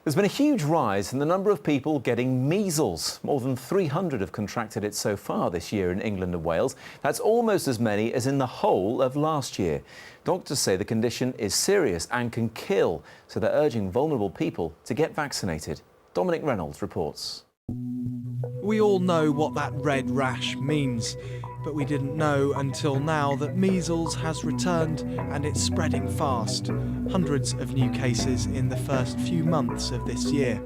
There's been a huge rise in the number of people getting measles. More than 300 have contracted it so far this year in England and Wales. That's almost as many as in the whole of last year. Doctors say the condition is serious and can kill, so they're urging vulnerable people to get vaccinated. Dominic Reynolds reports. We all know what that red rash means, but we didn't know until now that measles has returned and it's spreading fast. Hundreds of new cases in the first few months of this year.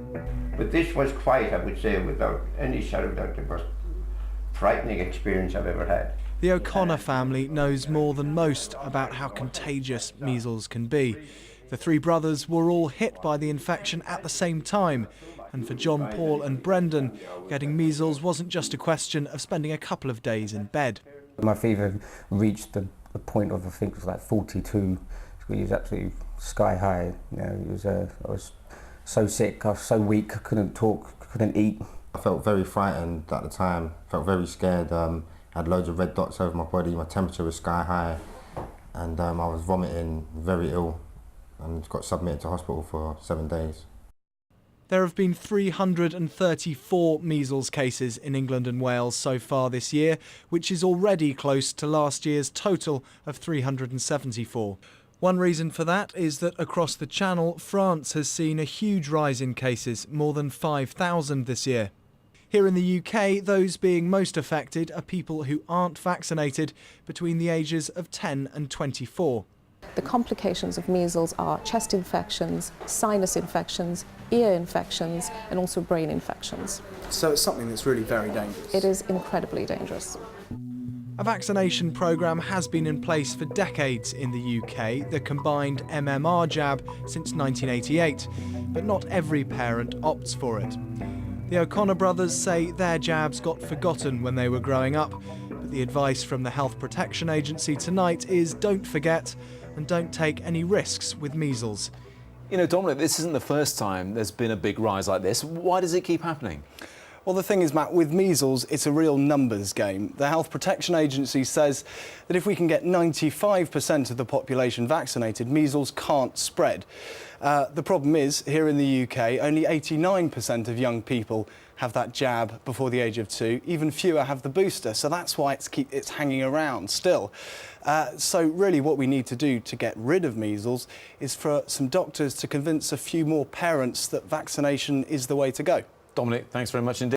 But this was quite, I would say, without any shadow of doubt, the most frightening experience I've ever had. The O'Connor family knows more than most about how contagious measles can be. The three brothers were all hit by the infection at the same time. And for John, Paul and Brendan, getting measles wasn't just a question of spending a couple of days in bed. My fever reached the point of, I think it was like 42. It was absolutely sky high. You know, I was so sick, I was so weak, I couldn't talk, couldn't eat. I felt very frightened at the time, felt very scared. I had loads of red dots over my body, my temperature was sky high, and I was vomiting, very ill, and got submitted to hospital for 7 days. There have been 334 measles cases in England and Wales so far this year, which is already close to last year's total of 374. One reason for that is that across the Channel, France has seen a huge rise in cases, more than 5,000 this year. Here in the UK, those being most affected are people who aren't vaccinated between the ages of 10 and 24. The complications of measles are chest infections, sinus infections, ear infections, and also brain infections. So it's something that's really very dangerous. It is incredibly dangerous. A vaccination programme has been in place for decades in the UK, the combined MMR jab since 1988, but not every parent opts for it. The O'Connor brothers say their jabs got forgotten when they were growing up, but the advice from the Health Protection Agency tonight is don't forget and don't take any risks with measles. You know, Dominic, this isn't the first time there's been a big rise like this. Why does it keep happening? Well, the thing is, Matt, with measles, it's a real numbers game. The Health Protection Agency says that if we can get 95% of the population vaccinated, measles can't spread. The problem is, here in the UK, only 89% of young people have that jab before the age of 2. Even fewer have the booster, so that's why it's hanging around still. So really what we need to do to get rid of measles is for some doctors to convince a few more parents that vaccination is the way to go. Dominic, thanks very much indeed.